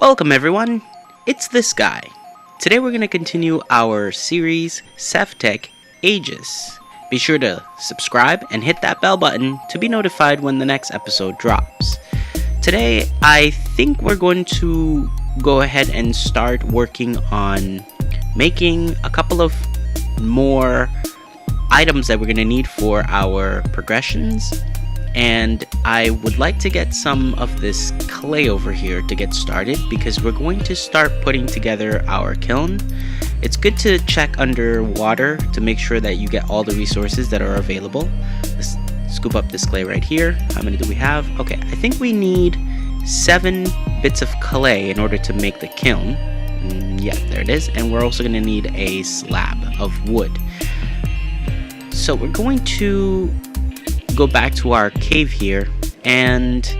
Welcome everyone, it's this guy. Today we're going to continue our series Sevtech Ages. Be sure to subscribe and hit that bell button to be notified when the next episode drops. Today I think we're going to go ahead and start working on making a couple of more items that we're going to need for our progressions. And I would like to get some of this clay over here to get started because we're going to start putting together our kiln. It's good to check underwater to make sure that you get all the resources that are available. Let's scoop up this clay right here. How many do we have? Okay, I think we need 7 bits of clay in order to make the kiln. Yeah, there it is. And we're also going to need a slab of wood. So we're going to go back to our cave here and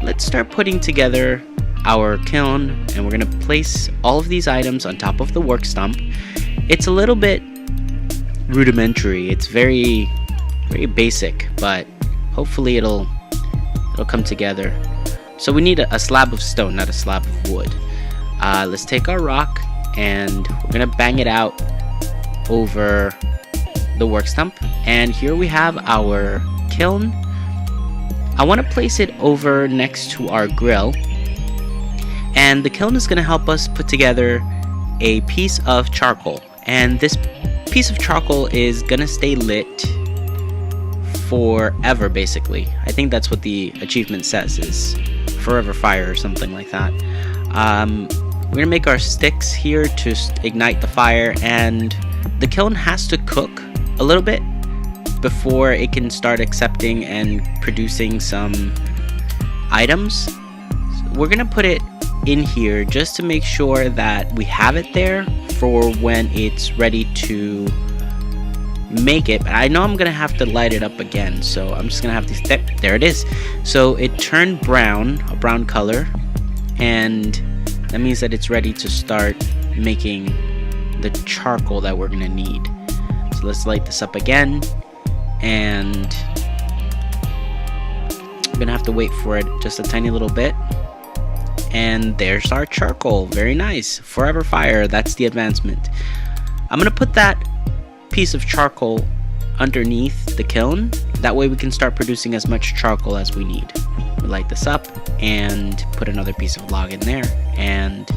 let's start putting together our kiln, and we're going to place all of these items on top of the work stump. It's a little bit rudimentary, it's very basic, but hopefully it'll come together. So we need a slab of stone, not a slab of wood. Let's take our rock and we're going to bang it out over the work stump, and here we have our kiln. I want to place it over next to our grill, and the kiln is going to help us put together a piece of charcoal, and this piece of charcoal is going to stay lit forever basically. I think that's what the achievement says, is forever fire or something like that. We're going to make our sticks here to ignite the fire, and the kiln has to cook a little bit before it can start accepting and producing some items. So we're gonna put it in here just to make sure that we have it there for when it's ready to make it. But I know I'm gonna have to light it up again, so I'm just gonna have to there it is. So it turned brown, a brown color, and that means that it's ready to start making the charcoal that we're gonna need. So let's light this up again, and I'm gonna have to wait for it just a tiny little bit. And there's our charcoal. Very nice. Forever fire, that's the advancement. I'm gonna put that piece of charcoal underneath the kiln. That way we can start producing as much charcoal as we need. We light this up and put another piece of log in there, and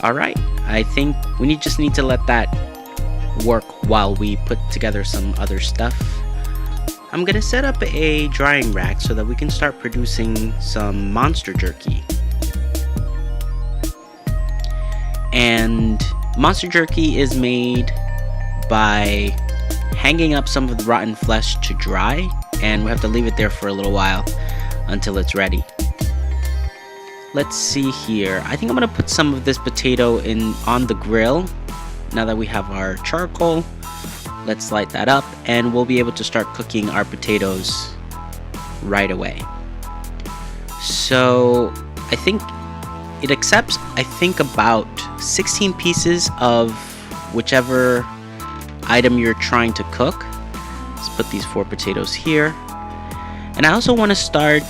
alright, I think we just need to let that work while we put together some other stuff. I'm gonna set up a drying rack so that we can start producing some monster jerky. And monster jerky is made by hanging up some of the rotten flesh to dry, and we have to leave it there for a little while until it's ready. Let's see here. I think I'm gonna put some of this potato on the grill. Now that we have our charcoal, let's light that up and we'll be able to start cooking our potatoes right away. So I think it accepts, I think, about 16 pieces of whichever item you're trying to cook. Let's put these 4 potatoes here. And I also want to start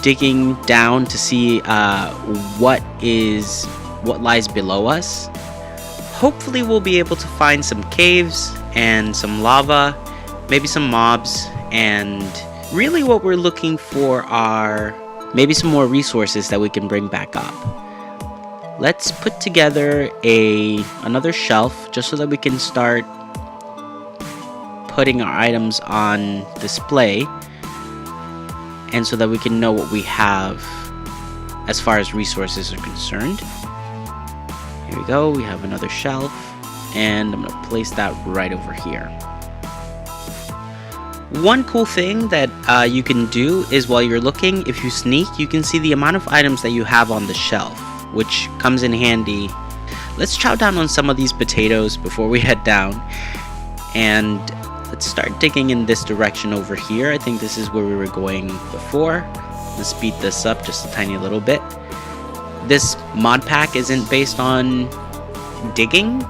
digging down to see what lies below us. Hopefully we'll be able to find some caves and some lava, maybe some mobs, and really what we're looking for are maybe some more resources that we can bring back up. Let's put together another shelf just so that we can start putting our items on display, and so that we can know what we have as far as resources are concerned. Here we go, we have another shelf, and I'm going to place that right over here. One cool thing that you can do is, while you're looking, if you sneak, you can see the amount of items that you have on the shelf, which comes in handy. Let's chow down on some of these potatoes before we head down, and let's start digging in this direction over here. I think this is where we were going before. Let's speed this up just a tiny little bit. This mod pack isn't based on digging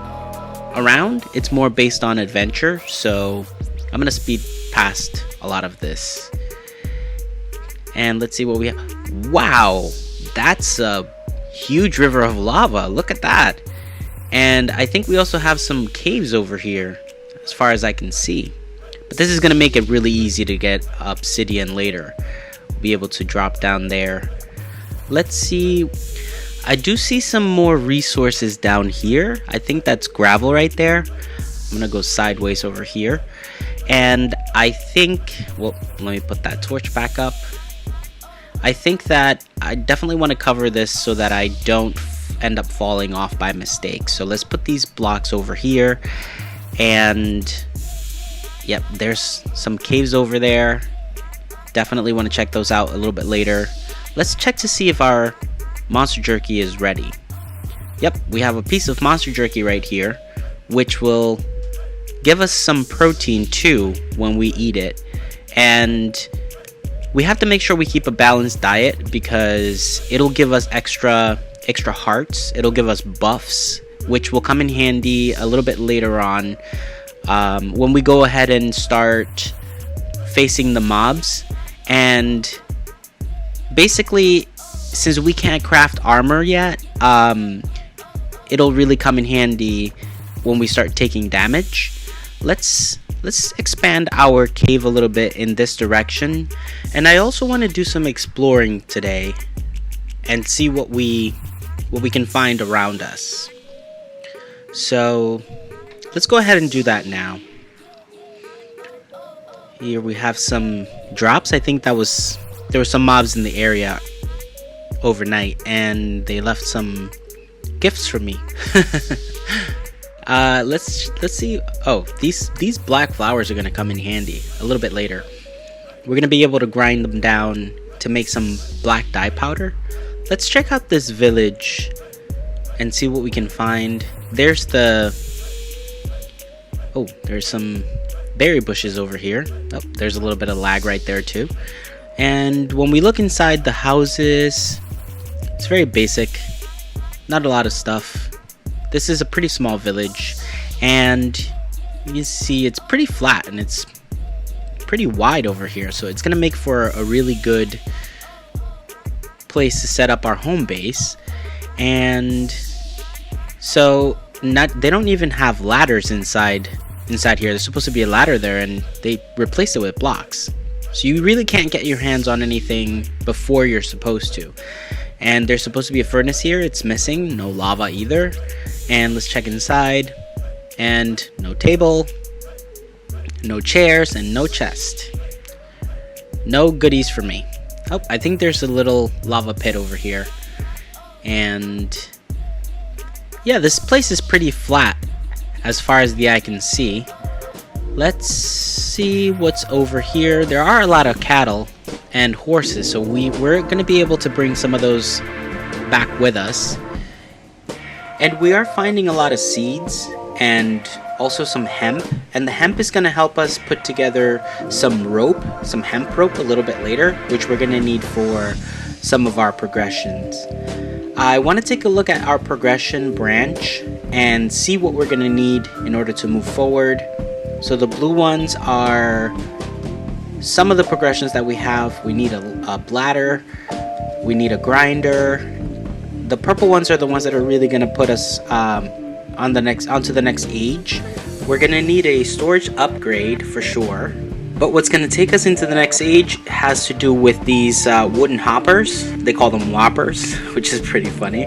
around, it's more based on adventure, so I'm gonna speed past a lot of this. And let's see what we have. Wow, that's a huge river of lava. Look at that. And I think we also have some caves over here, as far as I can see. But this is going to make it really easy to get obsidian later. We'll be able to drop down there. Let's see. I do see some more resources down here. I think that's gravel right there. I'm going to go sideways over here. And I think, well, let me put that torch back up. I think that I definitely want to cover this so that I don't end up falling off by mistake. So let's put these blocks over here. And yep, there's some caves over there. Definitely want to check those out a little bit later. Let's check to see if our monster jerky is ready. Yep, we have a piece of monster jerky right here, which will give us some protein too when we eat it. And we have to make sure we keep a balanced diet because it'll give us extra hearts. It'll give us buffs, which will come in handy a little bit later on when we go ahead and start facing the mobs. And basically, since we can't craft armor yet, it'll really come in handy when we start taking damage. Let's expand our cave a little bit in this direction, and I also want to do some exploring today and see what we can find around us. So let's go ahead and do that now. Here we have some drops. I think there were some mobs in the area overnight, and they left some gifts for me. Let's see. Oh, these black flowers are gonna come in handy a little bit later. We're gonna be able to grind them down to make some black dye powder. Let's check out this village and see what we can find. There's some berry bushes over here. Oh, there's a little bit of lag right there too. And when we look inside the houses, it's very basic, not a lot of stuff. This is a pretty small village, and you can see it's pretty flat and it's pretty wide over here, so it's gonna make for a really good place to set up our home base. And so they don't even have ladders inside here. There's supposed to be a ladder there, and they replaced it with blocks, so you really can't get your hands on anything before you're supposed to. And there's supposed to be a furnace here. It's missing. No lava either. And let's check inside, and no table, no chairs, and no chest. No goodies for me. Oh, I think there's a little lava pit over here. And yeah, this place is pretty flat as far as the eye can see. Let's see what's over here. There are a lot of cattle and horses, so we're going to be able to bring some of those back with us. And we are finding a lot of seeds and also some hemp, and the hemp is going to help us put together some rope, some hemp rope a little bit later, which we're going to need for some of our progressions. I want to take a look at our progression branch and see what we're going to need in order to move forward. So the blue ones are some of the progressions that we have. We need a bladder, we need a grinder. The purple ones are the ones that are really going to put us onto the next age. We're going to need a storage upgrade for sure. But what's going to take us into the next age has to do with these wooden hoppers. They call them whoppers, which is pretty funny.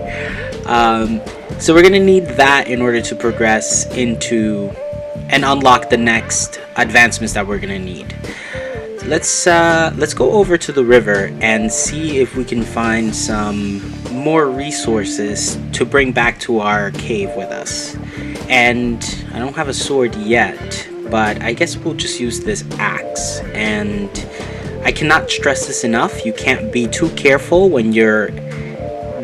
So we're going to need that in order to progress into and unlock the next advancements that we're going to need. Let's go over to the river and see if we can find some more resources to bring back to our cave with us. And I don't have a sword yet, but I guess we'll just use this axe. And I cannot stress this enough, you can't be too careful when you're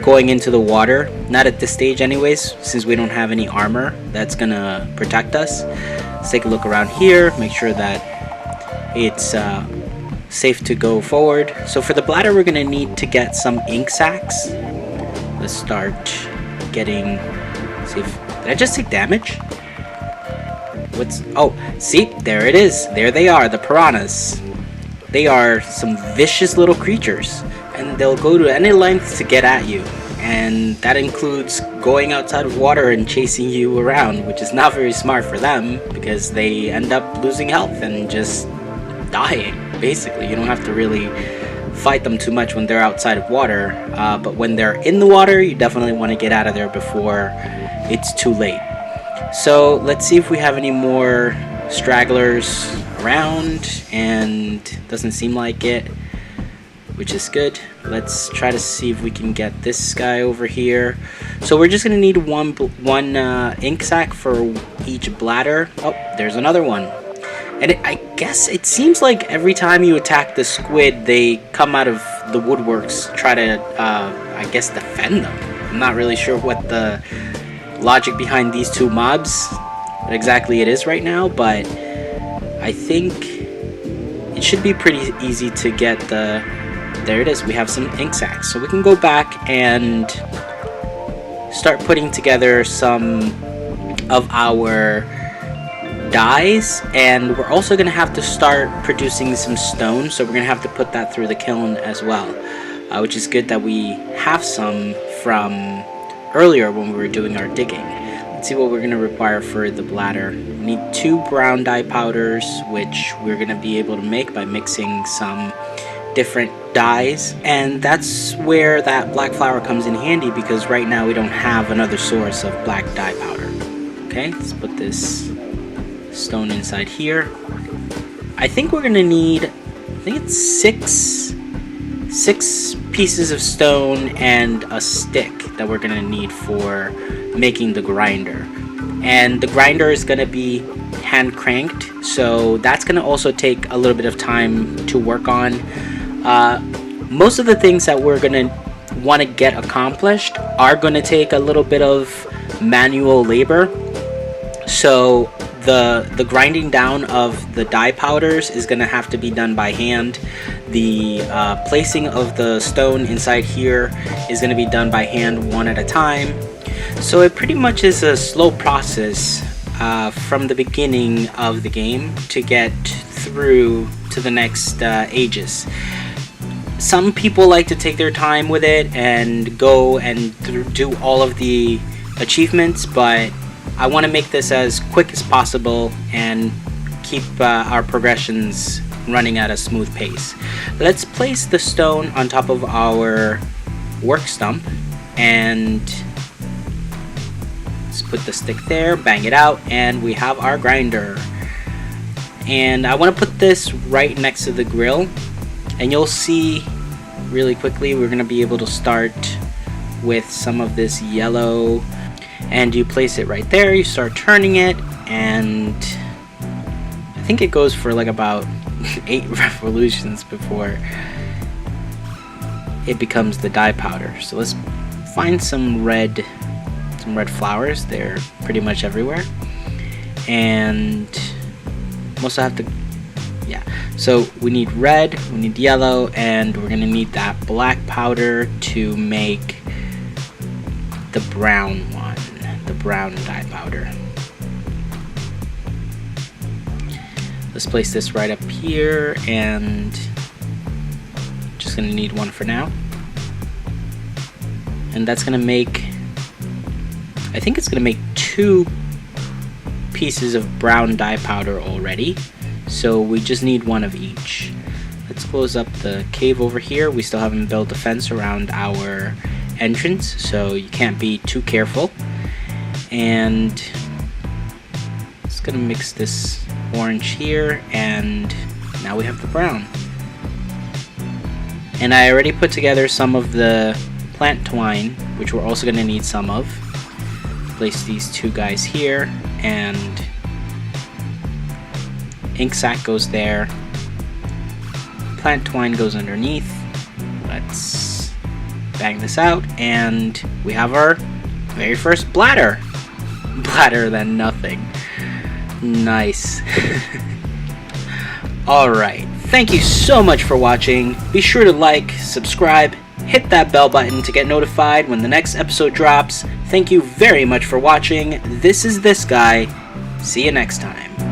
going into the water. Not at this stage anyways, since we don't have any armor that's gonna protect us. Let's take a look around here, make sure that it's safe to go forward. So for the bladder, we're gonna need to get some ink sacs. Let's start getting. See if, did I just take damage? Oh, see, there it is. There they are, the piranhas. They are some vicious little creatures, and they'll go to any lengths to get at you, and that includes going outside of water and chasing you around, which is not very smart for them because they end up losing health and just dying. Basically, you don't have to really fight them too much when they're outside of water, but when they're in the water, you definitely want to get out of there before it's too late. So let's see if we have any more stragglers around, and doesn't seem like it, which is good. Let's try to see if we can get this guy over here. So we're just gonna need one ink sac for each bladder. Oh, there's another one. And I guess it seems like every time you attack the squid, they come out of the woodworks, try to, I guess, defend them. I'm not really sure what the logic behind these two mobs exactly it is right now, but I think it should be pretty easy to get the... There it is, we have some ink sacs. So we can go back and start putting together some of our dyes, and we're also going to have to start producing some stone, so we're going to have to put that through the kiln as well, which is good that we have some from earlier when we were doing our digging. Let's see what we're going to require for the bladder. We need 2 brown dye powders, which we're going to be able to make by mixing some different dyes, and that's where that black flour comes in handy, because right now we don't have another source of black dye powder. Okay, let's put this stone inside here. I think we're gonna need, I think it's six pieces of stone and a stick that we're gonna need for making the grinder. And the grinder is gonna be hand cranked, so that's gonna also take a little bit of time to work on. Most of the things that we're gonna want to get accomplished are gonna take a little bit of manual labor. So the grinding down of the dye powders is going to have to be done by hand. The placing of the stone inside here is going to be done by hand, one at a time. So it pretty much is a slow process from the beginning of the game to get through to the next ages. Some people like to take their time with it and go and do all of the achievements, but I want to make this as quick as possible and keep our progressions running at a smooth pace. Let's place the stone on top of our work stump, and let's put the stick there, bang it out, and we have our grinder. And I want to put this right next to the grill, and you'll see really quickly we're going to be able to start with some of this yellow. And you place it right there, you start turning it, and I think it goes for like about 8 revolutions before it becomes the dye powder. So let's find some red flowers. They're pretty much everywhere, and also have to, yeah. So we need red, we need yellow, and we're gonna need that black powder to make the brown one. The brown dye powder. Let's place this right up here, and just gonna need one for now. And that's gonna make, I think it's gonna make 2 pieces of brown dye powder already, so we just need 1 of each. Let's close up the cave over here. We still haven't built a fence around our entrance, so you can't be too careful. And just gonna mix this orange here, and now we have the brown. And I already put together some of the plant twine, which we're also gonna need some of. Place these 2 guys here, and ink sac goes there, plant twine goes underneath. Let's bang this out, and we have our very first bladder. Better than nothing. Nice. Alright, thank you so much for watching. Be sure to like, subscribe, hit that bell button to get notified when the next episode drops. Thank you very much for watching. This is This Guy. See you next time.